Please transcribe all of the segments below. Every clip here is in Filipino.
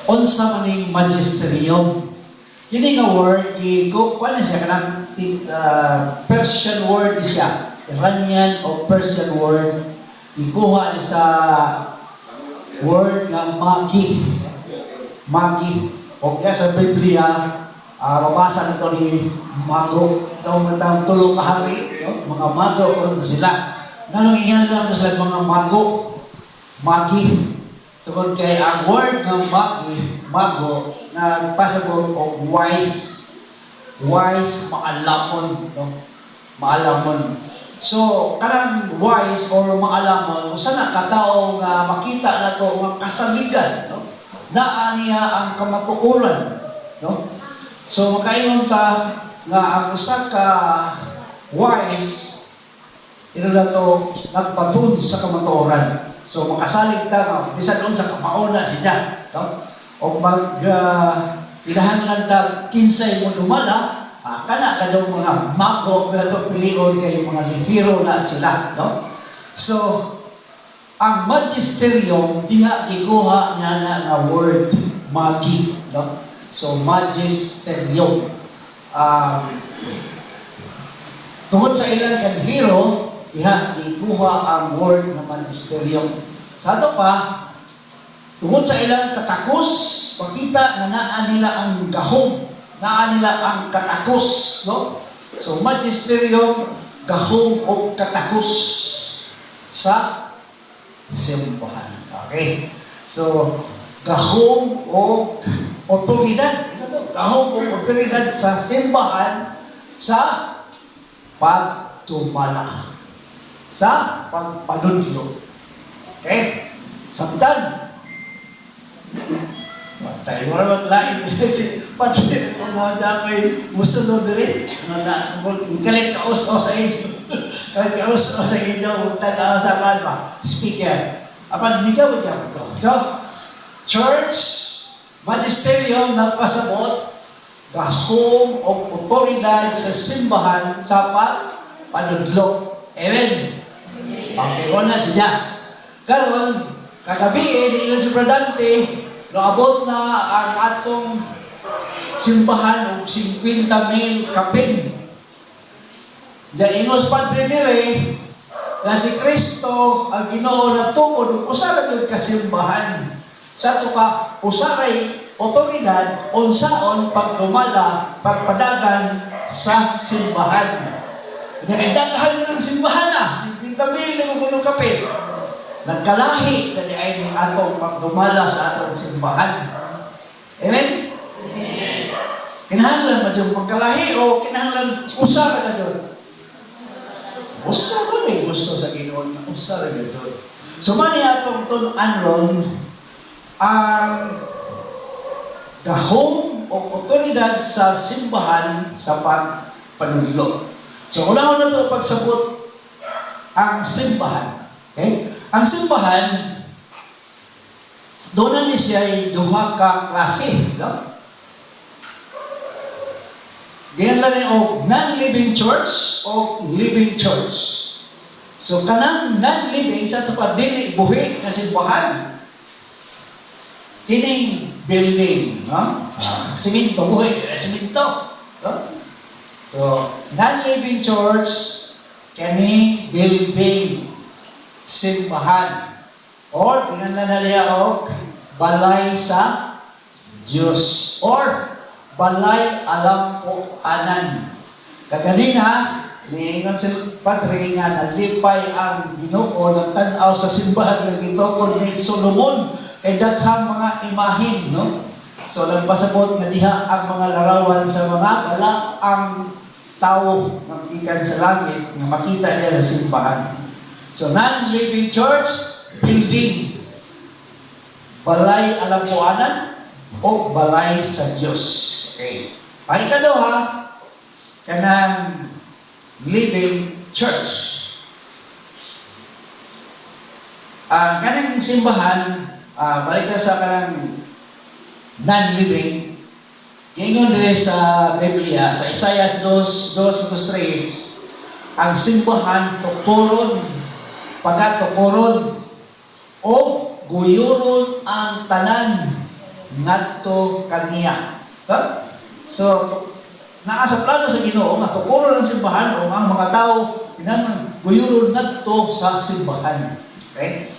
unsa man ning magisterium. Kini nga word kuan siya kanang Persian word siya. Iranian o Persian word ikuha ni sa word nga magi. Magi. O kaya sa Biblia, mabasa nito ni mago. Ito matang tulong kahari. Mga mago o sila. Nanong ingan lang ito sila mga mago. Magi. Tungkol kay ang word ng mago, na pasabot o wise, maalamon. No? Maalamon. So, kanang wise or maalamon, kung sana katao nga makita na ito, mga kasaligan, no? Naa niya ang kamatuoran. No? So, makaingon ka nga ang usa ka wise, ito na ito, nagpatun sa kamatuoran. So, makasalig ka nga, bisan doon sa kamauna siya. No? O pinahanglan ka, kinsay mo dumala, kana ka daw mga mago, pero pilion kayo mga lihiro na sila. No? So, ang magisterium, diha gikuha na nga word, magi. No? So, magisterium. Tungod sa ilang kanhiro, diha gikuha ang word na magisterium. Sa ato pa, tungod sa ilang katakos, makita na naa nila ang gahom, naa nila ang katakos. No? So, magisterium, gahom o katakos sa simbahan. Okay? So, gahom o otoridad. Gahom o otoridad sa simbahan sa pagtumala. Sa pagpanudlo. Okay? Samtang tayo naman lain. Pati kung mga dapay musunod rin. Kalit ka us-o sa inyo. Kalit ka us-o sa inyo. Tanaw sa kalma. Speaker. Apan, hindi ka magkakot ko. So, church, magisterium, nagpasabot, gahom o otoridad sa simbahan sa panudlo. Amen? Okay, na siya. Karon, kagabi, di ilan si Pradante, naabot na ang atong simbahan o 50,000 kapin. Diyan ingos Padre Nere, na si Kristo ang Ginoo na tukod, usara yung kasimbahan. Sa ito ka, usaray otoridad, unsaon pagtumala, pagpadagan sa simbahan. Daghan ng simbahan na, hindi kami nagugulong kapit. Nagkalahi na ay ng atong pagdumala sa atong simbahan. Amen? Amen. Kinahanglan ba dyan pagkalahi o kinahanglan usara na dyan? Usara may gusto sa Ginoo na usara na dyan. So, mani atong tun-anron ang gahom o otoridad sa simbahan sa pagpanudlo. So, unahon na ito pagsabot ang simbahan. Okay? Ang simbahan, doon na niya siya ay duha ka klase. No? Diyan lang o non-living church o living church. So, kanang non-living, sa ito pa, dili buhi na simbahan. Kining building. No? Siminto, buhi. Siminto. No? So, non-living church, kani building, simbahan. Or, tingnan na naliya o, balay sa Diyos. Or, balay alam o anan. Kaganina, niingon si Padre nga, nalipay ang Ginoo ng tanaw sa simbahan ng gitokod ni Solomon, kay daghang mga imahin, no? So, nagpasabot nga diha ang mga larawan sa mga wala ang tao ng ikan sa langit na makita niya sa simbahan. So, non-living church, building. Balay alapuanan o balay sa Diyos. Okay. Ang ikaduha, kanang living church. Kanang simbahan, balik na sa kanang non-living, ingon din sa Biblia, sa Isaiah 2:3, ang simbahan tukuron, pagatukuron, o guyuron ang tanan ngadto kaniya. Ha? So, naa sa plano sa Ginoo nga tukuro ng simbahan o ang mga tao pinanguyurod ngadto sa simbahan. Okay?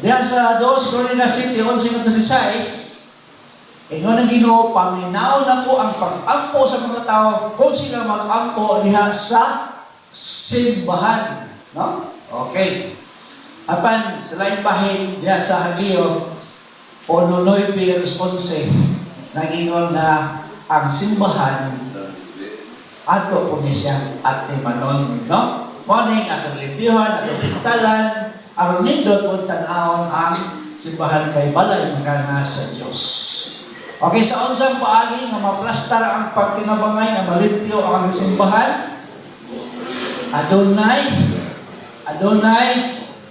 Diyan sa 2 Crónicas 7:11-16, ingon ng Ginoo, paminaw na ko ang pag-ampo sa mga tao kung sila mag-ampo diha sa simbahan. No? Okay. Apan, sa lain bahin, diya sa Hageo, 1:11, nag-ingon na ang simbahan ato po ni siyang atimanon, no? Morning, atong limpiyuhan, atong pintalan, aron nindot kung tanawon ang simbahan kay balay magana sa Diyos. Okay, sa unsang paagi nga maplastar ang pagtinabangay nga malimpyo ang simbahan, Adonai,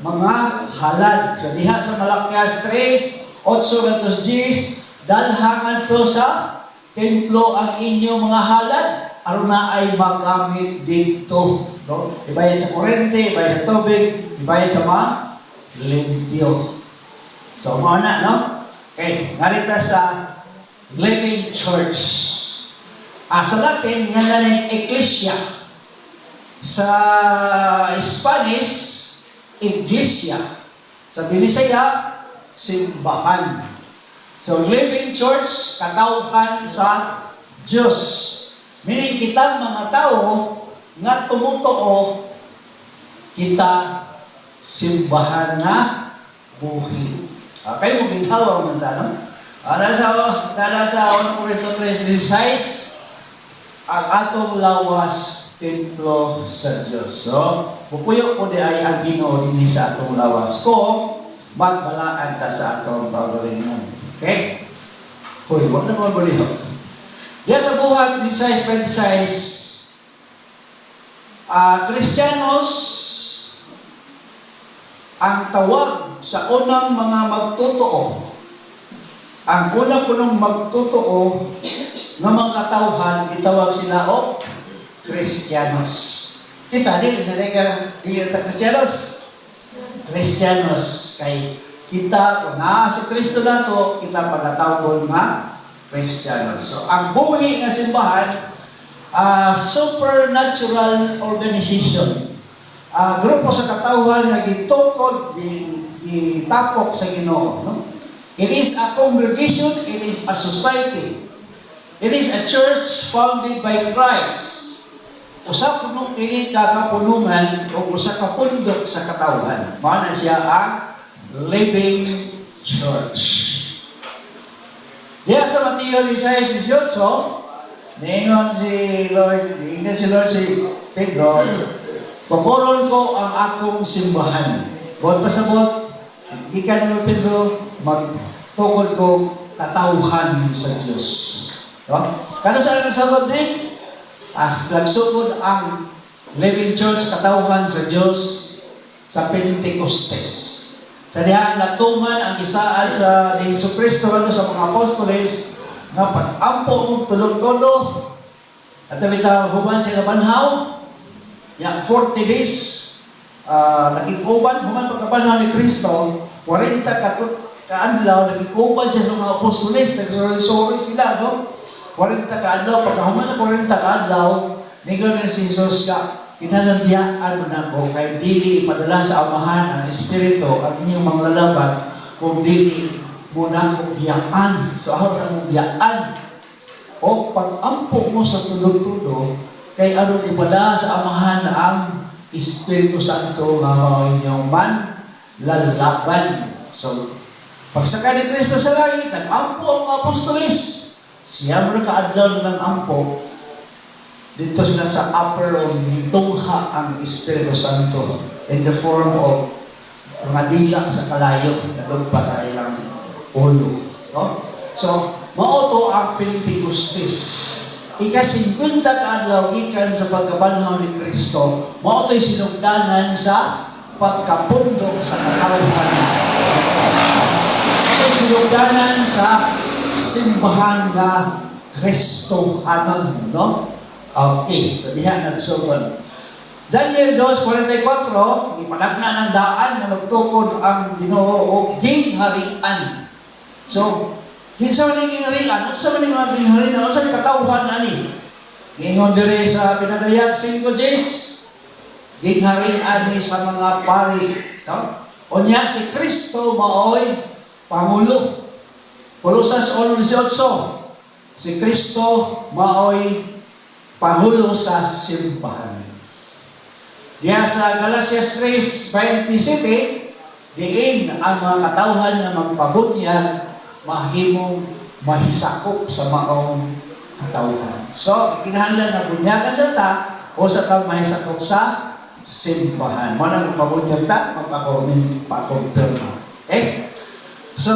mga halad. So diha sa Malakias 3:8-10, dalhangan to sa templo ang inyong mga halad, aron na ay magamit dito. No? Ibayad sa kurente, ibayad sa tubig, ibayad sa mga limpyo. So, na, no? Okay, narita sa Living Church. Sa Latin, nga na ng Ecclesia. Sa Spanish, Iglesia. Sa Binisaya, simbahan. So, Living Church, katawhan sa Diyos. Meaning, kita mga tao nga tumutuo, kita simbahan na buhi. Okay, mo ginhawa mo tanong. Nara sa 1 Corinto 3:16, ang atong lawas templo sa Diyos. So, pupuyo po di ay ang Ginoo dinhi sa atong lawas ko, magbalaan ta sa atong pagalingon. Okay? Hoy, wag na mo balihok. Diya sa buhat 16:26, Kristiyanos, ang tawag sa unang mga magtotoo, ang unang punong magtotoo ng mga katawhan, itawag sila o Kristiyanos. Kita, di na Kristiyanos. Kristiyanos. Kay kita, kung si Kristo na to, kita pagkatawag nga Kristiyanos. So, ang buhi ng simbahan, supernatural organization. Grupo sa katawhan na gitukod, gitapok sa Ginoo. No? It is a congregation, it is a society. It is a church founded by Christ. Usa punong kini kakapunungan o usa ka pundok sa katawhan. Mao na siya ang living church. Diya sa Mateo 16:18, ningon si Lord si Pedro, tukuron ko ang akong simbahan. Kung pasabot, ikan mo Pedro, magtukod ko katawhan sa Diyos. No? Kano sa nasabot din? Nagsugod ang Living Church katawhan sa Diyos sa Pentecostes. Sa diyan natuman ang isaan sa ni Jesucristo ano sa mga apostoles nga pag-ampo ng tulog-tulo at bitaw human sila banhaw ya 40 days nakikuban human pagkabanhaw ni Kristo 40 kaadlaw nakikuban siya sa mga apostoles nagsorry sila no 40 kaadlaw pagkahuman sa 40 kaadlaw nigon si Jesus ka kinalambiyaan mo na ko kay dili ipadala sa amahan ang Espiritu ang inyong mga lalaban kung dili mo na kong biyaan. So, ako na mong biyaan. O pag-ampo mo sa tulog-tulo, kay ano ipadala sa amahan ang Espiritu Santo nga mga inyong lalaban. So, pagsaka ni Kristo sa langit, nag-ampo ang mga apostolis. Siya mo na kaadlaw ng ampo, dito sila sa upper room, nitungha ang Espiritu Santo in the form of mga dila sa kalayo na doon pa sa ilang ulo. No? So, mauto ang Pentecostes. Ika-50 kaadlaw ikan sa pagkabanhaw ni Kristo, mauto'y sinugdanan sa pagkapundok sa katawhan. So, sinugdanan sa simbahan na Kristohanon. No? Okay, so diha nagsugod. Daniel 2:44, ipanagna ng daan na magtukod ang Ginoo o gingharian. So, Kinsa man ning harian, unsa man ning mga harian, unsa man katawhan ani? Ingon dire sa pinadayag 5 Gs, gingharian ni sa mga pari, no? Unya si Kristo maoy pangulo. Kolosas 1:18, si Kristo maoy pangulo sa simbahan. Diya sa Galatians 3:27, diin ang mga katawhan na magpabunyag mahimong mahisakop sa maong katawhan. So, kinahanglan na bunyagan sa ta o sa tao mahisakop sa simbahan. Mo na magpabunyag ta, magpakumpirma. Okay? So,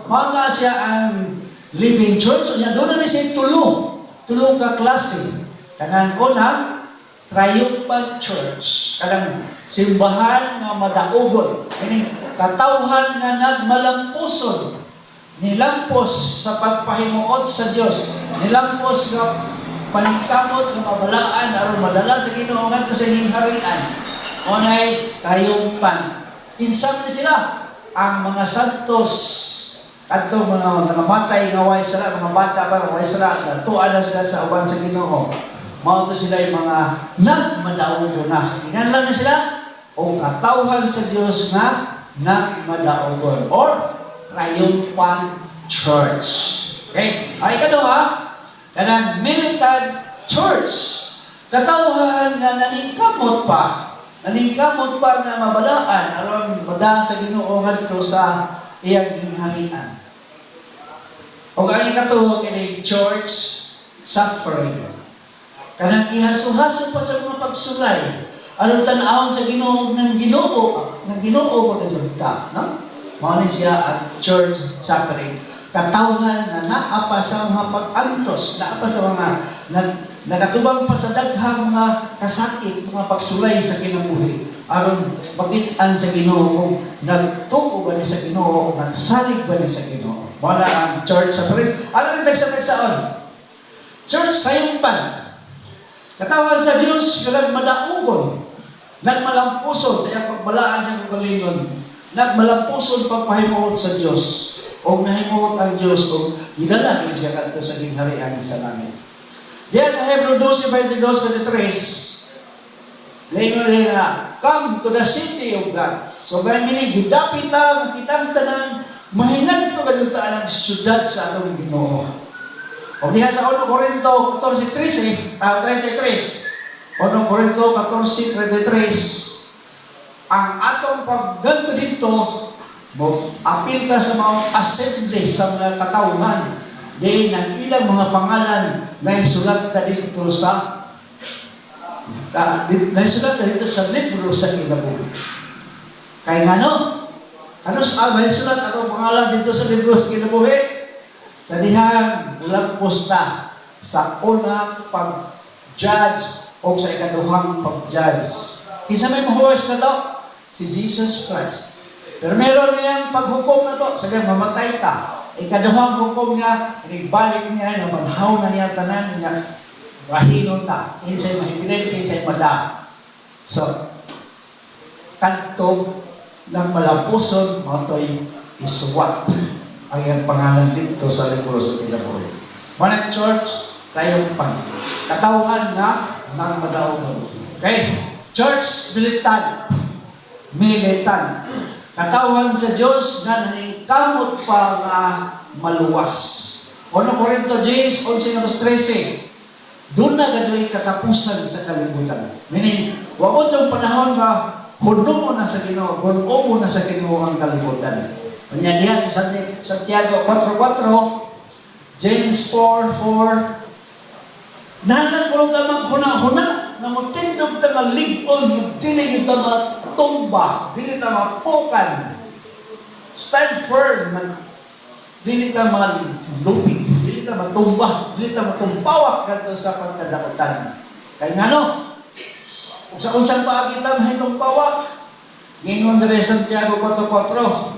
mga siya ang living church. Doon na siya tulong ka klase. Kanang una, triumphant church. Kanang simbahan nga madaugon. Katawhan nga nagmalampuson. Nilampos sa pagpahimuot sa Diyos. Nilampos nga paningkamot nga mabalaan aron madala sa Ginoo ngadto sa ining harian. Unay triumphant. Kinsam ni sila ang mga santos kadto mga namatay nga way sila, mga bata pa way sila, natuan na sila sa uban sa Ginoo. Mao to sila yung mga nagmadaogon na. Kinahanglan na sila o katawhan sa Dios nga nagmadaogon or triumphant church. Okay? Ay kaduha, kanang militant church. Katawhan nga naningkamot pa nga mabalaan aron mada sa Ginoo ngadto sa iyang gingharian. O ang ikatuho kini church suffering. Kanang ihaso-haso pa sa mga pagsulay aron tan-awon sa Ginoo ng Ginoo pagkasulta, no? Mao ni siya ang church suffering. Katawhan na naapa sa mga pag-antos, naapa sa mga nagatubang pa sa daghang mga kasakit, mga pagsulay sa kinabuhi. Aron makit-an sa Ginoo kung nagtuo ba ni sa Ginoo o nagsalig ba ni sa Ginoo. Mao na ang church suffering. Ano rin nagsa-nagsaon? Church triumphant. Katawhan sa Diyos, kalang madaugon, nagmalampuson sa iyang pagbalaan sa kagalingon, nagmalampuson pagpahimuot sa Diyos, o nahimuot ang Diyos, o idala niya siya kanto sa gingharian sa langit. Diya sa Hebrew 12:23, ngayon rin na, come to the city of God. So, gaya nini, gidapit ang kitang tanan, mahinag ko kaduntaan ang syudad sa atong Ginoo. O diha sa 1 Corinto 14:33, 1 Corinto 14:33, ang atong pagganto dito, apil ka sa mga assembly sa mga katawhan, diin ang ilang mga pangalan na isulat ka dito sa libro sa kinabuhi. Kaya nga no? Ano sa isulat atong pangalan dito sa libro sa kinabuhi? Sa dihang lampos na sa unang pag-judge o sa ikaduhang pag-judge. Kinsa may mahuwas na to? Si Jesus Christ. Pero meron niyang paghukom na to. Sabi, mamatay ka. Ikaduhang hukom niya, ibalik niya, namanhaw na niya tanan niya, rahinon ta. Kinsa'y mahipilin, kinsa'y mada. So, kanto ng malampuson, mato'y isuwat ang iyang pangalan dito sa libro sa kinabuhi. Manang church, tayong pan. Katawhan na ng madaogon. Okay? Church militant. Katawhan sa Diyos na naningkamot pa nga maluwas. 1 Corinto 11:13. Doon na gajoy katapusan sa kalibutan. Meaning, wag itong panahon nga huno mo na sa Ginoo, huno mo na sa Ginoo ang kalibutan. Kanya diya sa Santiago 4:4, James 4:4, nanan ko ka maghuna-huna na magtindog ka maligpon, dili kita matumba, dili ta mapukan. Stand firm, dili ta malupi, dili ta matumba, dili ta matumpawak kadto sa pagkadaotan. Kay ngano? Kung sa unsang paagi ta mahitumpawak, gingon dire Santiago 4:4,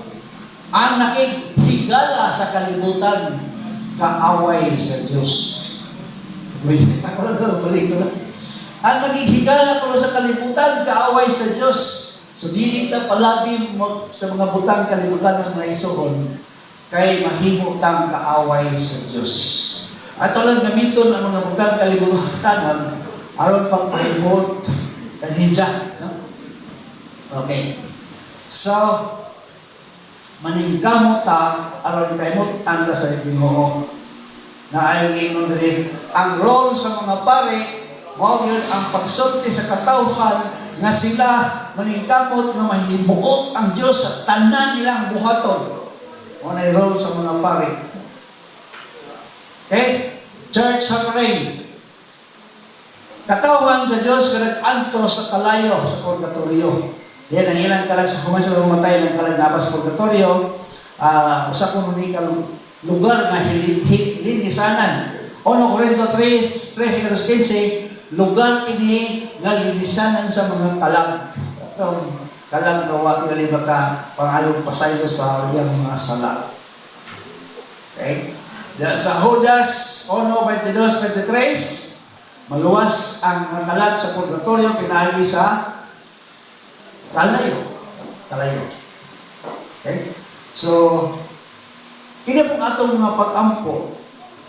ang nakighigala sa kalibutan, kaaway sa Diyos. Ang nakighigala ko sa kalibutan, kaaway sa Diyos. So, dili na palagi sa mga butang kalibutan ng naisuon. kay mahimo tang kaaway sa Dios. Ato lang gamiton ang mga butang kalibutan aron pagpahimot kanhidya, no? Okay. So, maningkamot ta aron kahimot ang sa Ginoo. Na ay ingon diri ang role sa mga pare mao gyud ang pagsulti sa katawhan nga sila maningkamot nga mahimuot ang Dios sa tanan nilang buhaton. Mao na role sa mga pare. Okay? Church suffering. Katawhan sa Dios nga nag-anto sa kalayo sa purgatorio. Yan ang ilang kalag sa kumain sa mamatay ng kalag napas sa purgatorio. Usa ko ni lugar nga linisanan. 1 Corinto 3:15, lugar ini nga linisanan sa mga kalag. Itong kalag gawa nga baka pangayong pasaylo sa iyang mga sala. Okay? Sa Judas 1:22-23, maluwas ang mga kalag sa purgatorio pinagi sa kalayo. Okay? So, kini pong atong mga pag-ampo,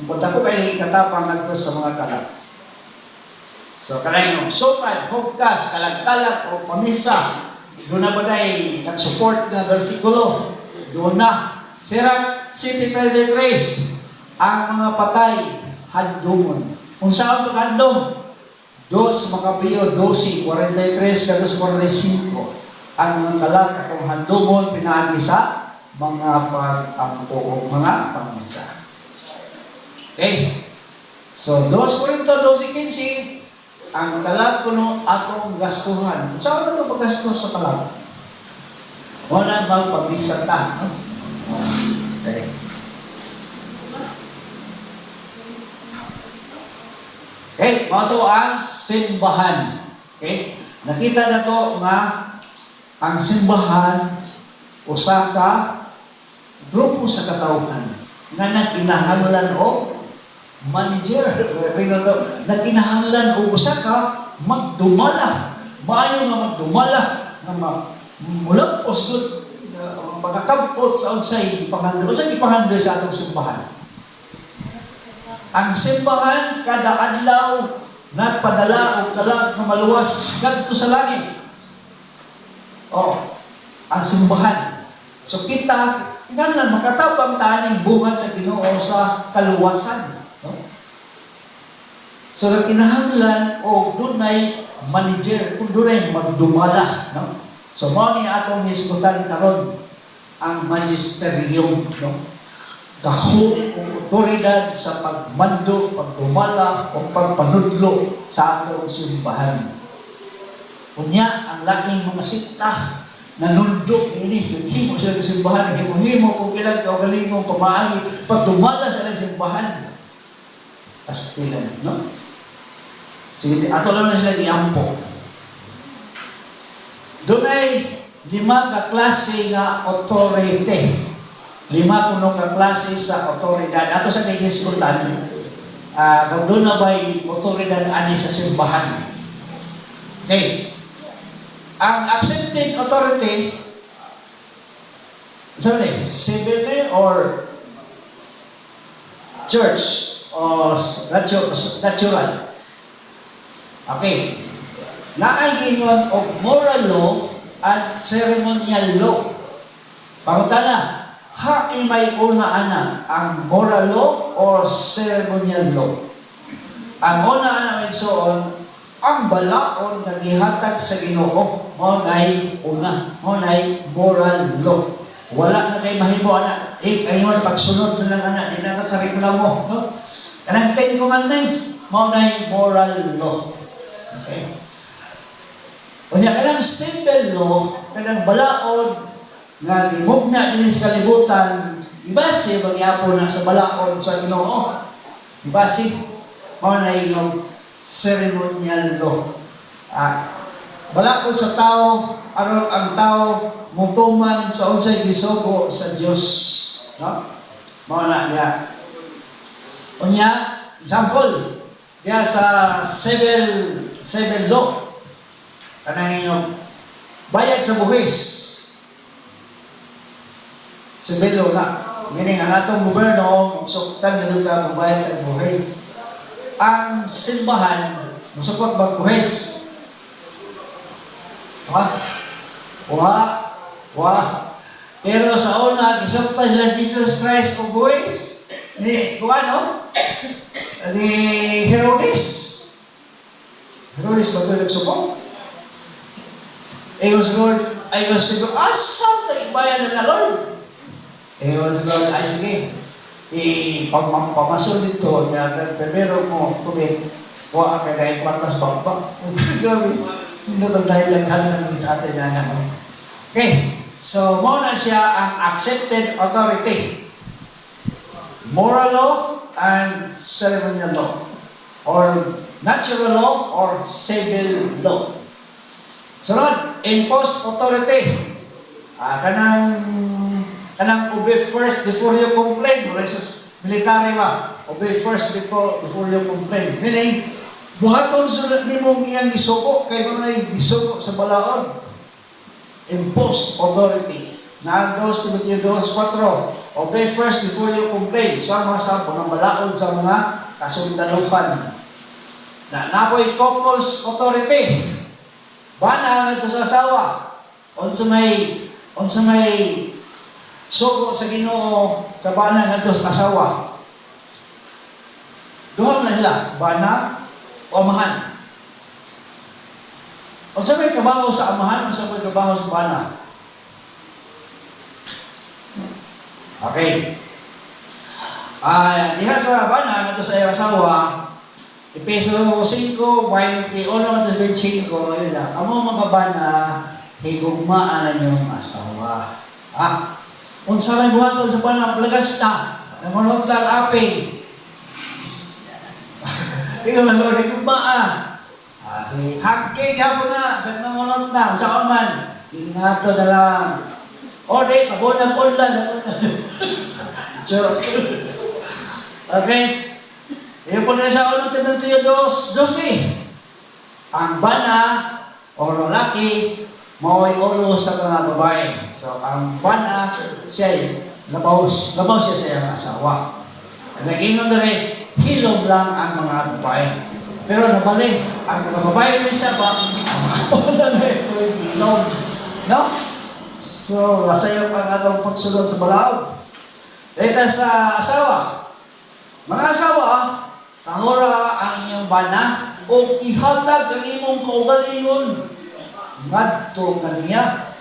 kung dako kayo ikatapang nagto sa mga kalag. So, kalayo, sopad, hugkas, kalag-kalag o pamisa, doon na ba dahil nag-support na versikulo? Doon na. Sira, City 33, ang mga patay, handumon. Kung saan pag-handom? Dos Makabiyo 12:43-45 ang mga kalag atong handumon pinaagi sa mga pag-ampo o mga pamisa. Okay? So, 2 Corinto 12:15 ang kalag kuno atong gastuhan. Saan na ito paggastos sa kalag? Wala bang pamisa ta? Okay. Okay, ito ang simbahan. Okay? Nakita na to nga ang simbahan usa ka grupo sa katawhan nga nagkinahanglan o manager. Nagkinahanglan o usa ka magdumala. Maayo nga magdumala nga mula postud pagkakabot sa unsay panghandle. Unsay ipanghandle sa atong simbahan? Ang simbahan kada adlaw nagpadala og kalag nga maluwas ngadto sa langit. Ang simbahan. So kita kinahanglan makatabang taning buhat sa Ginoo sa kaluwasan, no? So kinahanglan og dunay manager, kung dunay magdumala, no? So mao ni atong hisgutan karon ang magisterium, no? Dahon o otoridad sa pagmando, pagdumala o pagpanudlo sa atong simbahan. Unya ang laking mga sikta nanundok ini himo sa simbahan, himo kung ilang kaugalingong pamaagi pagdumala sa simbahan. Pastilan, no? Sige, ato lang na sila giampo. Dunay 5 ka klase nga authority. 5 kuno ka klase sa otoridad. Ato sa nagisgutan, kung doon na ba'y otoridad ani sa simbahan. Okay. Ang accepted authority, sorry, civil or church or natural. Okay. Naay-ingon og moral law at ceremonial law. Pangutana, may una ana ang moral law or ceremonial law. Ang una ana magsuon ang balaod nga gihatag sa Ginoo mao nay una, mao nay moral law. Wala na kay mahimo ana ayon pagsunod na lang ana ina ka reklamo, no? Kanang 10 commandments mao nay moral law. Okay? Unya kanang civil law, kanang balaod nga gimugna dinhi sa kalibutan, ibase magyapon na sa balaod sa Ginoo. Ibase mao na yung ceremonial law. Balaod sa tao aron ang tao mutuman sa unsay gisugo sa Dios, no? Mao na niya. Unya, example, diya sa civil law kanang yung bayad sa buhis. Civil law na. meaning ang atong gobyerno, magsuktan na doon ka mabayad ang buhis. Ang simbahan, masukot mag-buhis. Pero sa una, gisuktan sila Jesus Christ o buhis. Ni Herodes. Herodes ba ito nagsukot? Ayos Lord, ayos Pedro, asam na ibayan na Lord? Ayos Lord, ay sige. Pagpamasol dito, pero mo, tubig, huwag ka kahit patas baba. Grabe, hindi ito dahil laghan namin sa atin na naman. Okay, so muna siya ang accepted authority. Moral law and ceremonial law. Or natural law or civil law. Sunod, imposed authority. Kanang obey first before you complain. Versus military ba? Obey first before you complain. Meaning, buhaton sunod ni mong iyang isuko, kaya mo na isuko sa balaod. Imposed authority. Na 2 Timothy 2:4. Obey first before you complain. Sama sa panambalaod sa mga kasundalupan. Napoy couples authority. Bana ito sa asawa. Unsa may sugo sa Ginoo sa bana ngadto sa asawa. Duha na sila, bana o amahan. Unsa may kabaho sa amahan, unsa may kabaho sa bana. Okay. Diha sa bana ngadto sa asawa, Epeso 5:21 hanggang 25, yun lang. Amo mga bana, higugmaan na niyong asawa. Unsa may buhaton sa bana, plagas na. Namunod lang aping. Ikaw na Lord, higugmaan. Si hagking hapon na, sa namunod na, sa man. Ingato na lang. O, di, pabunang-unlan. Joke. Okay. Iyon po na sa 1 Timothy 2:12. Ang bana o lalaki maway ulo sa mga babae. So, ang bana siya labaw siya sa iyang asawa. Nag-inom na rin, hilom lang ang mga babae. Pero nabali, ang mga babae rin siya ba, wala na hilom. No? So, masayang ang atong pagsulod sa balaod. Dito sa asawa. Mga asawa, kahora ang inyong bana o ihatag ang imong kaugalingon ngadto kaniya.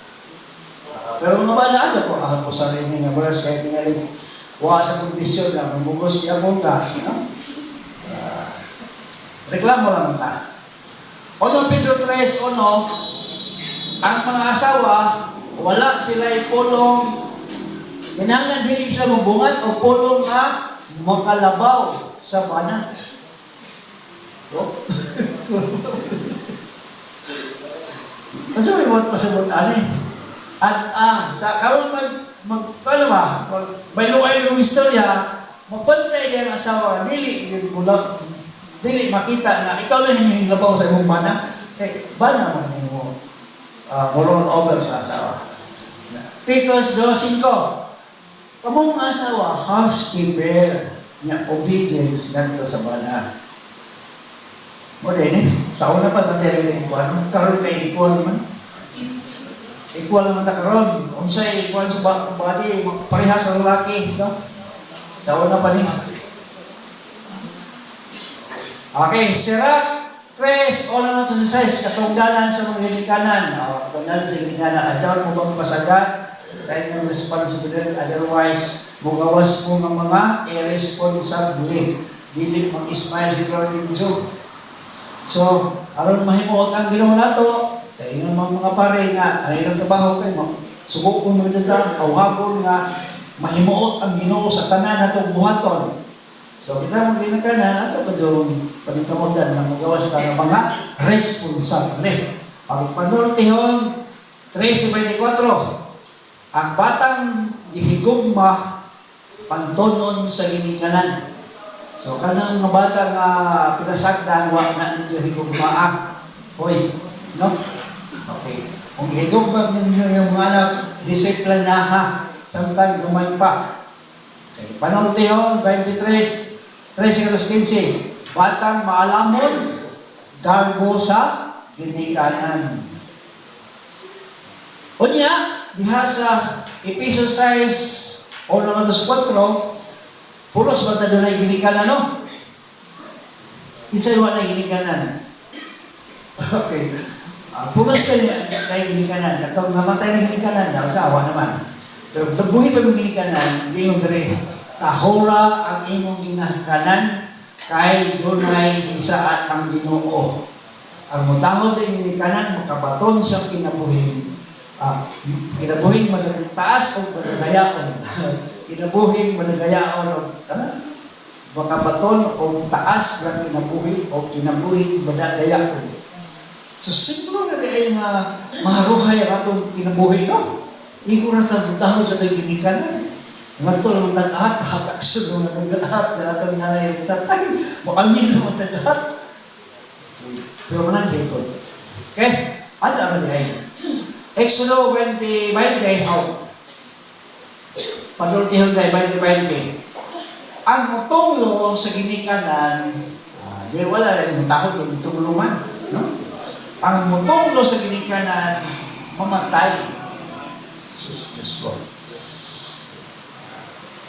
Pero mga bana aja po ako po sa rin nga verse kahit niya wa sa kondisyon na mabugos siya mo ka. Reklamo lang ta. 1 Pedro 3:1, ang mga asawa wala sila ipulong kinahanglan dili sila mabungat o pulong nga makalabaw sa bana. Kasi may mga pasabot ani. At sa karon paano ba? Bayluay ng istorya, mapantay ang asawa, dili makita na ikaw lang yung labaw sa imong bana. Kaya bana man mo roll over sa asawa. Titus 2:5. Kamong asawa, housekeeper niya obedience ganito sa bana. Mo din sa una pa material ng ikuan, karon kay ikuan man. Ikuan naman ta karon. Unsay ikuan sa bagay parehas sa lalaki, no? Sa una pa ni. Okay, Sirach 3:1 to 6, katungdanan sa mga hinikanan. Katungdanan sa hinikanan. Ayaw mo bang pasagat sa inyong responsibility, otherwise mugawas mo ng mga irresponsible. Dili mag-ismail si Lord in Job. So, aron mahimuot ang Ginoo nato, kay mga pare nga ay nagtrabaho kay sugo ko mga dada, tawagon nga mahimuot ang Ginoo sa tanan natong buhaton. So, kita mo ginakanan ato pa yung panitamudan na magawas na ng mga responsable. Pagpanultihon 3:24. Ang batang gihigugma pantonon sa ginikanan. So, kanang mga bata nga pinasagdan, wala na ninyo higugma. Hoy, no? Okay. Kung gihigugma ninyo yung mga anak, disiplinaha, samtang lumay pa. Okay. Panultihon, 23:15. Batang maalamon, darbo sa ginikanan. Unya, diha sa Ephesians 6, 1-4, pulos ba tayo na ginikanan, no? Insay wala ginikanan. Okay. Pulos ka na ginikanan. Katong namatay na ginikanan, awa naman. Pero buhi pa mong ginikanan, hindi yung dere. Tahora ang imong ginikanan, kay dunay isaat ang Ginoo. Ang mutahon sa ginikanan, makabaton sa kinabuhin. Kinabuhin madagtaas o madagayaon. Kinabuhin madagayaon o makabaton o taas na kinabuhi o kinabuhi madagayaon. So, siguro na ay maharuhay ang atong kinabuhi, no? Iko na tabutahon sa ginikanan. Nganto naman tag-ahat, hataksun naman tag-ahat, na atong nanay tatay, makalmin naman tag-ahat. Pero manang ko. Okay? Ano naman ay? Exodo 20, how? Panultihon tayo, 20. Ang mutunglo sa ginikanan, di wala rin matakot yung tungluman. No? Ang mutunglo sa ginikanan, mamatay. Diyos ko.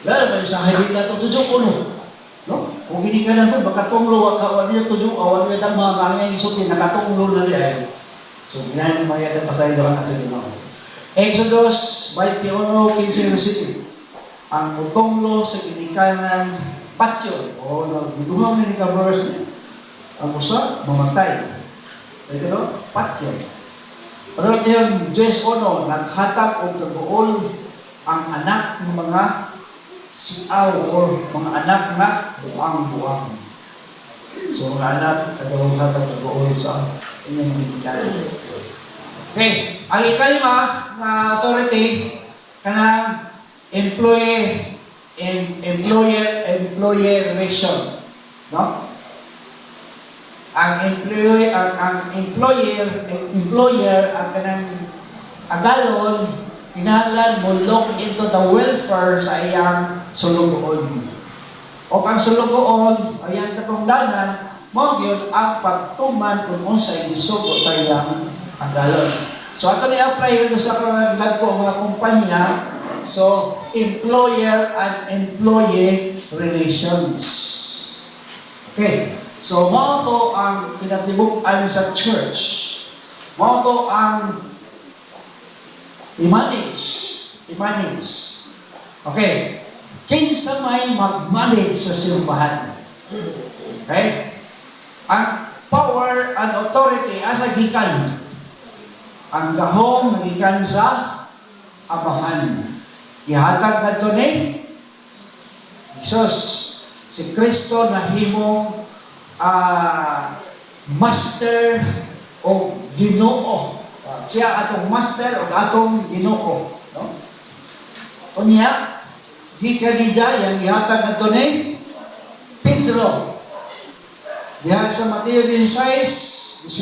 Lalo ba yung sa hindi na ito, tudyok uno. No? Kung ginikanan mo, baka tunglo, awan niya tudyok, awan niya ang mga kanyang isutin, nakatunglo na rin. So, ginahin mo yan ang pasay doon sa Ginoo. Exodus 21:15. Ang mutunglo sa ginikanan patyo, o nagduduhang na ni ka-verse niya. Ang usa, mamatay. Ito no? Patyo. Pero yun, Diyos ono, naghatag o kagool ang anak ng mga siaw o mga anak na buang-buang. So, mga anak, katawang hatag kagool sa inyong ginikanan. Okay, ang ikalima na authority, kanang employer relation, no? Ang employer ang kanang agalon kinahanglan mo look into the welfare sa iyang sulugoon. O ang sulugoon ayan katong danan mo gyud ang pagtuman kung unsay gisugo sa iyang agalon. So ato ni apply ito sa nagko mga kumpanya. So, employer and employee relations. Okay. So, mo to ang pinatibuk-an sa church. Mo to ang i-manage. Okay. Kinsa may mag-manage sa simbahan. Okay? Ang power and authority asa gikan. Ang gahom gikan sa amahan. Ihatag na ito ni Jesus, si Kristo na himong master o Ginoo. Siya atong master o atong Ginoo. No? Unya, di kanidya, yung ihatag na ito ni Pedro. Diha sa Mateo 16,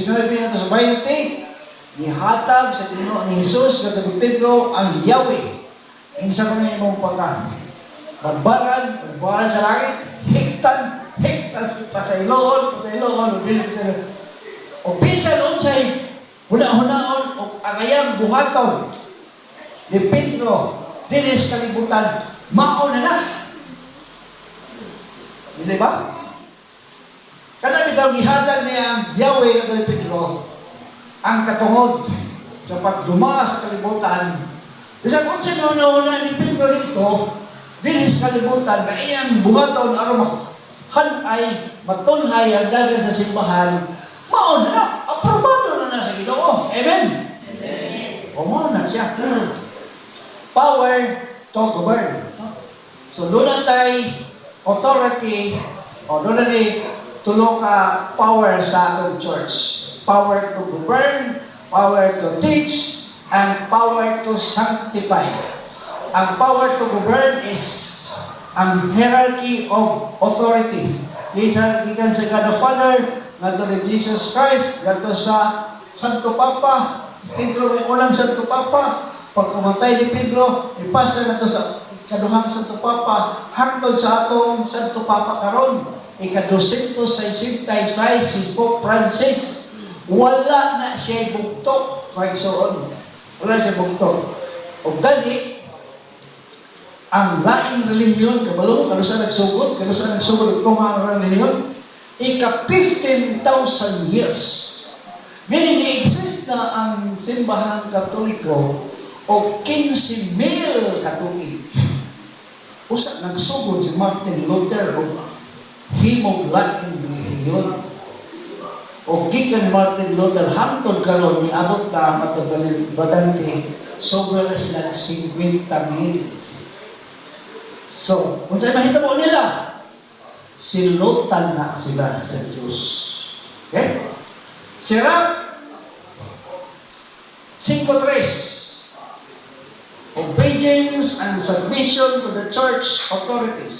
19-20, ihatag sa Ginoo ni Jesus sa Pedro ang Yahweh. Insa ko na imong pagka. Bagbaran sa langit, higtan, pasailoon, o pinsan unsay huna-hunaon o arayang buhaton ni Pedro, dinis kalibutan, maon na. Hindi ba? Kana bitaw gihatag niya ang Yahweh ni Pedro, ang katungod sa pagduma sa kalibutan. Bisa kung sino na ni Pedro ito, dinis kalibutan na iyang buhaton aron hanay, matunhay ang dagan sa simbahan, maon na, aprobado na sa Ginoo. Amen? Amen. O maon na siya. Power to govern. So doon tayo authority, o doon na tulo ka power sa atong church. Power to govern, power to teach, and power to sanctify. Ang power to govern is ang hierarchy of authority. Gikan sa God the Father, ngadto ni Jesus Christ, ngadto sa Santo Papa. Pedro may ulang Santo Papa. Pag kumatay ni Pedro, ipasa na to sa kaduhang Santo Papa, hangtod sa atong Santo Papa karon, ika-266 si Pope Francis, wala na siya bugtok, kaisoon. Wala siya bugtok. O gani, ang laing relihiyon, kabalo, kano sa nagsugod itong mga relihiyon, ika-15,000 years. Meaning, i-exist na ang simbahang Katoliko o 15,000 katuig. Usa, nagsugod si Martin Luther o himog laing relihiyon. O gikan Martin Luther, hangtod karon ni abot na matagbalibadante, sobra na sila 50,000. So, kung sa'yo mahitabo nila, silutan na sila sa Diyos. Okay? Sirach 5:3. Obedience and submission to the church authorities.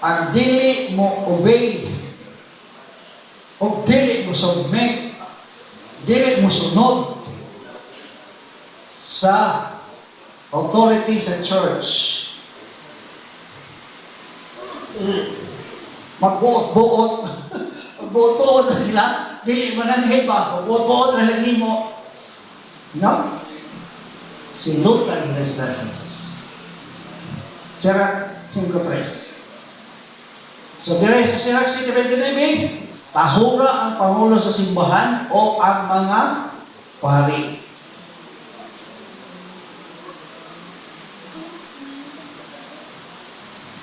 Ang dili mo obey, o dili mo submit, dili mo sunod sa authority sa church. Magbuot-buot. Magbuot-buot na sila. Dili mananghin ba? Magbuot-buot na lagi mo. No? Silutan nila sila sa Diyos. Sirach 5:3. So, dire sa Sirach 5:29, tahura ang pangulo sa simbahan o ang mga pari.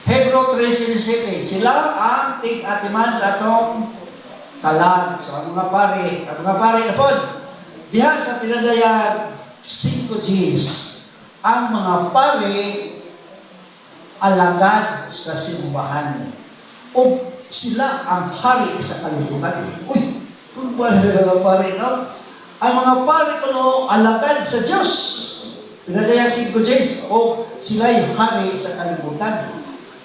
Hebrew 3:17, sila ang tig-atiman sa atong kalag. So, ang mga pari na po, diha sa pinadayag 5Gs, ang mga pari alagad sa simbahan. O sila ang hari sa kalibutan. Uy, kung ba sila mga pari, no? Ang mga pari alagad sa Diyos. Pinadayag 5Gs, o sila'y hari sa kalibutan.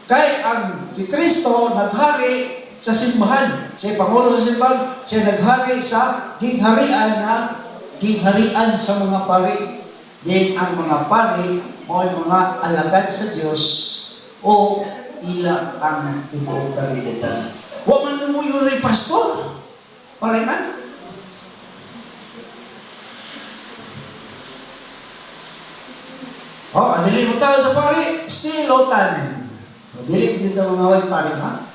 Kaya si Kristo naghari sa simbahan. Siya pangulo sa simbahan. Siya naghari sa gingharian sa mga pari. Yan ang mga pari o mga alagad sa Diyos o ila ang tibuong kalibutan. Huwag man mo yung pastor. Pare man. Dili mo tawag sa pari, silotan. Dili dito mga way pare, ha?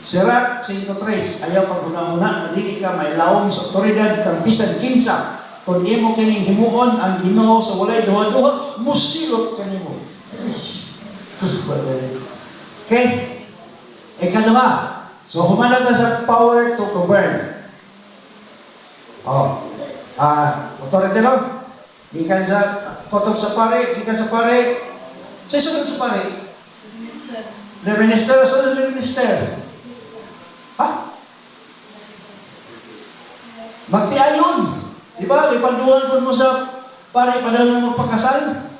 Sirach 5:3, ayaw paguna-una, dili ka may laom sa otoridad kang bisan kinsa. Kung imo kining himuon ang Ginoo sa walay duha-duha, musilot kanimo. Okay? Ikalawa, so humana ta sa power to govern. Otoridad, gikan sa kotok sa pare, sa sunod sa pare. Minister, sunod na minister. Ha? Magtiayon. Di ba? Ipanduhan mo sa pare, padala mo pagkasal.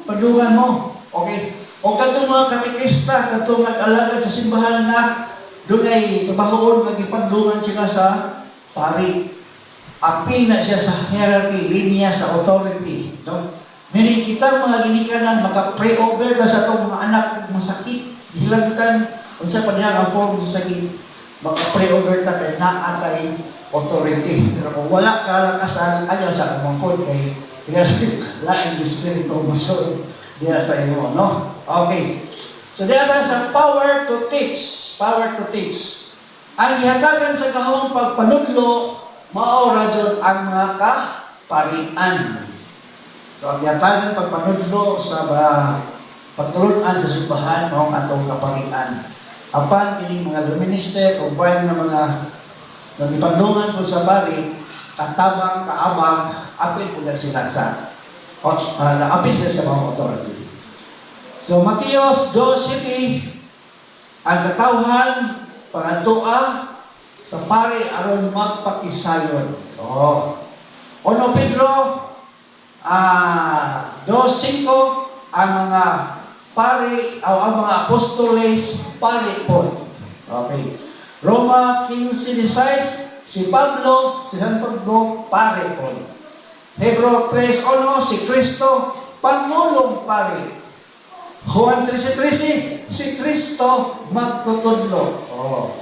Padungan mo. Okay. O katong mga katikista, katong nag-alagad sa simbahan na doon ay kabahoon, mag-ipandungan sila sa pare. Apil na siya sa hierarchy, linya sa authority. No? Meaning kita mga ginikanan, maka-pray over na sa itong mga anak masakit. Hilagtan, kung sa panihang form sa sakit, maka-pray over ta kay naatay authority. Pero kung wala ka kasal, ayaw sa kumangkod kay laing espiritu masod diya sa iyo, no? Okay. So diya sa power to teach. Power to teach. Ang gihatagan sa kahong pagpanudlo, mao radyon ang mga kaparian. So, ang yatagan pagpanudlo sa pagtulunan sa simbahan noong atong kaparian. Apan, kining mga luminister o bayan na mga nagipandungan po sa pari, katabang, kaabang, apil po na sila sa apil sila sa mga authority. So, Mateos 2:7, ang katawhan, pangatua sa pari aron magpakisayon. So, Ono Pedro 2:5, ang mga pari o ang mga apostoles pari po. Okay. Roma 15:16, si San Pablo pari po. Hebrew 3:1, si Kristo Pangulong Pari. Juan 13:13, si Kristo magtutudlo. Oh.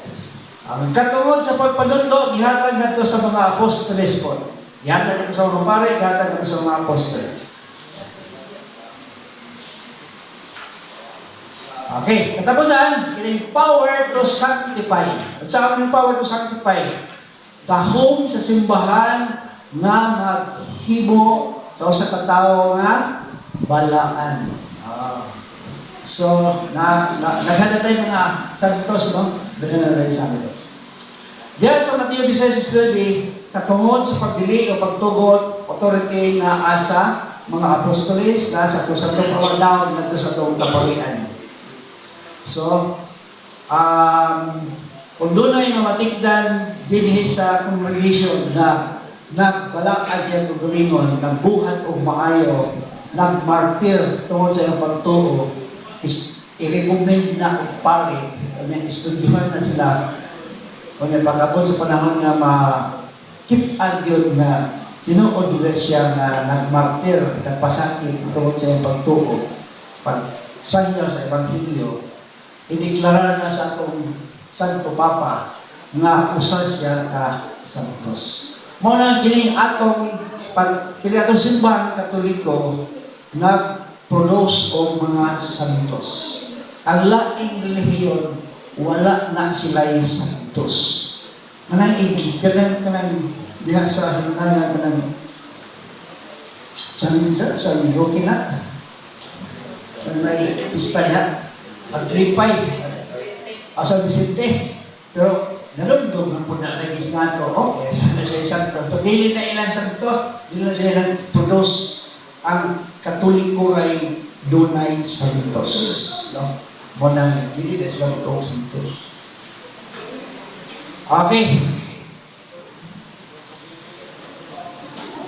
Ang katungod sa pagpanudlo, ihatag nato sa mga apostoles po. Ihatag nato sa mga pari, ihatag nato sa mga apostoles. Okay, katapusan, kining power to sanctify. At sa aming power to sanctify, kahong sa simbahan nga maghimo sa usa ka tawo nga balaan. So, naghanda tayo mga santos, no? Naghanda tayo sa santos. Diyan sa Mateo 16:30, katungod sa pagdili o pagtugot, authority na asa mga apostoles, na sa kusatong pawadaw, na sa itong kapalian. So, kung doon ay mamatikdan din sa congregation na nagbalakad siya ng gulingon, nagbuhat o maayo, nagmartir tungkol sa iyong pagtuo, i-recommend na kung pare, kanya istudyuhan na sila, kanya pag-abot sa panahon na ma-keep-an yun na tinuod nila siya na nagmartir, nagpasakit tungkol sa iyong pagtuo, pag-sanyaw sa Ebanghelyo, ideklara na sa atong Santo Papa nga usar siya ka santos. Muna kining atong simbahan Katoliko nag-produce o mga santos. Ang laing relihiyon, wala na sila'y santos. Kanang igi, kanang diha sa hinunayan, kanang sa Rocky na, kanang pista niya, at 3-5, San Vicente. Pero, nalundog ng puna na gisnato, okay, na siya santo. Pagdili na ilang santo, hindi na siya produce ang Katoliko ray dunay santos. No? Munang, hindi na sila itong santos. Okay.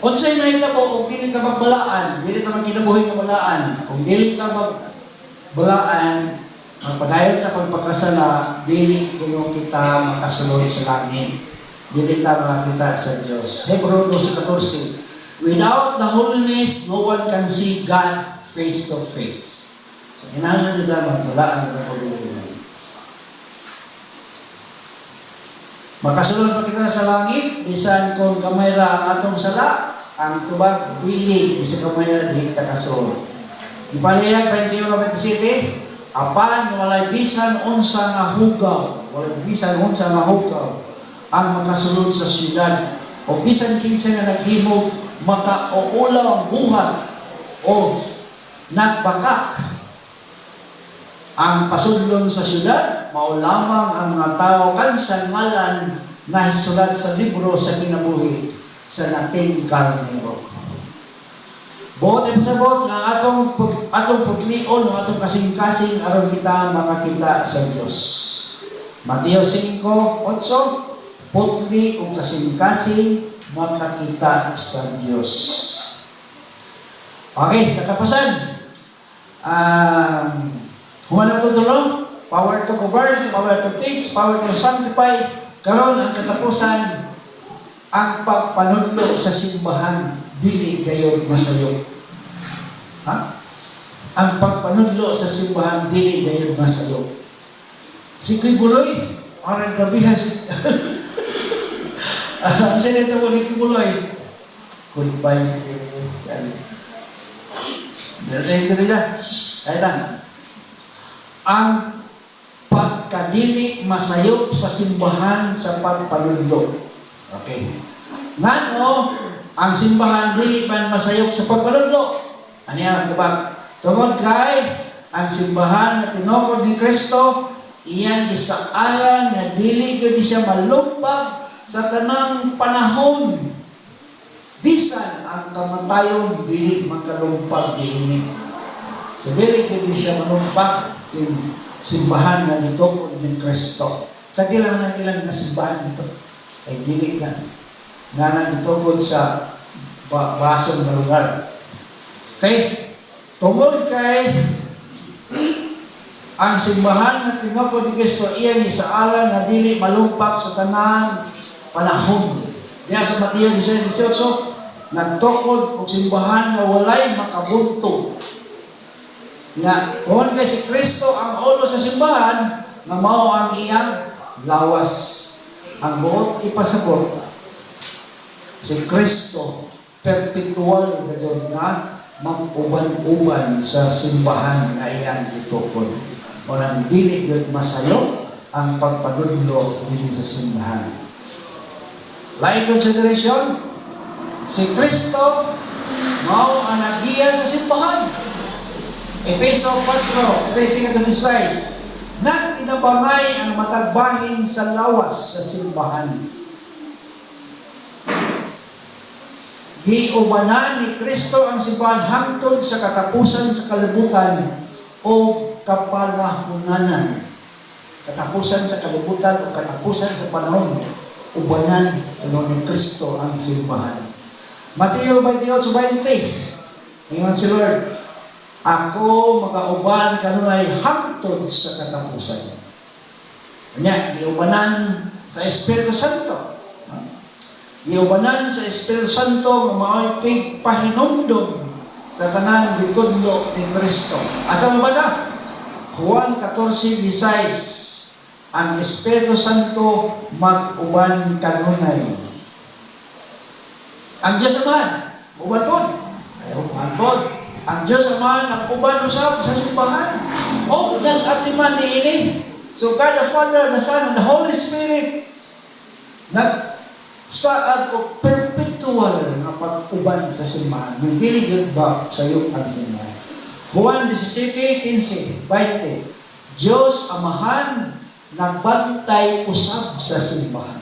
Unsay mahita po, kung dili ka magbalaan, dili ka magkinabuhi ng balaan, kung dili ka magbalaan, ang padayon na pagpagkasala, dili kuno kita makasulod sa langit. Dili ta makakita sa Diyos. Hebrew 12:14. Without the holiness, no one can see God face to face. So, kinahanglan nila magbalaan ng pagbubuhay. Makasulod pa kita sa langit, bisan kung gamay ra ang atong sala, ang tubag, dili, bisan gamay ra, di kita kasulod. Ipaliyag, 21:27, apan walay bisan unsa nga hugaw, ang makasulod sa syudad, o bisan kinsa nga naghimog makauulaw ang buhat o nagbakak. Ang pasudlon sa syudad, mao lamang ang mga tao kansa ngalan na hisulat sa libro sa kinabuhi sa nating karnero. Buot ay pasabot nga atong paglion o atong kasing-kasing aron kita makakita sa Diyos. Mateo 5:8, putli o kasing-kasing makakita sa Diyos. Okay, katapusan. Humanap tutulong, power to govern, power to teach, power to sanctify. Karon ang katapusan, ang pagpanudlo sa simbahan, dili kayo masayo. Ang pagpanudlo sa simbahan, dili kayo masayo. Si Kuy Buloy, orang grabihan si... Ang sinito mo ni Kuy Buloy, goodbye si Kuy Buloy. Dito siya. Kaya lang. Ang pagkadili masayop sa simbahan sa pagpanudlo. Okay. Ngano, ang simbahan dili man masayop sa pagpanudlo. Ano yan, diba? Tungod kay, ang simbahan na tinukod ni Kristo, iyan gisaalan na dili gani siya malumpag sa tanang panahon. Bisan ang kamatayon, dili makalumpag diini. So, dili gani siya malumpag yung simbahan na tinukod ni Kristo. Sa ilang na ilang na simbahan dito, ay dili na. Nga na itukod sa basong na lugar. Okay? Tungod kay ang simbahan na tinukod ni Kristo, iyan isaalan na dili malumpak sa tanang panahon. Diya sa Mateo 16:18, nagtukod og simbahan nga walay makabunto. Nga, kung kay si Kristo ang ulo sa simbahan, nga mao ang iyang lawas. Ang buot ipasabot, si Kristo, perpetual na dyan na mag-uban-uban sa simbahan na iyang itukod. O nang dili yun masayo ang pagpadudlo din sa simbahan. Lain consideration, si Kristo mao ang nagiya sa simbahan. Efeso 4, 13-16, nang tinabangay ang matagbahin sa lawas sa simbahan. Giubanan ni Kristo ang simbahan hangtod sa katapusan sa kalibutan o kapanahunanan. Katapusan sa kalibutan o katapusan sa panahon, ubanan ni Kristo ang simbahan. Mateo 28:20, ingon si Lord, ako magauban kanunay hangtod sa katapusan. Kanya, giubanan sa Espiritu Santo. Giubanan sa Espiritu Santo nga mao'y pahinumdom sa tanang bitudlo ni Kristo. Asa mabasa? Juan 14:16, ang Espiritu Santo mag-uban kanunay. Ang Diyos naman, uban po. Ay, uban po. Ang Diyos naman, ang uban usap sa simbahan. O, nag-atiman ni ini. So, God the Father, the Son, and the Holy Spirit, nagsaad o perpetual na pag-uban sa simbahan. Hindi yun ba sa iyo ang simbahan? Juan 17:15, 20, Diyos Amahan, nagbantay usab sa simbahan.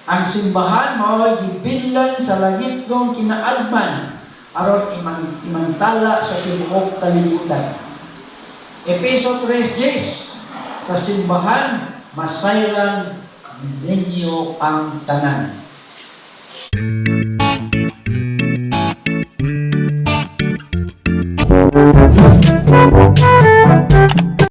Ang simbahan mao'y gibilan sa langit kong kinaalman aron imantala sa tibuok kalibutan. Efeso 3:10, sa simbahan masayran ninyo ang tanan.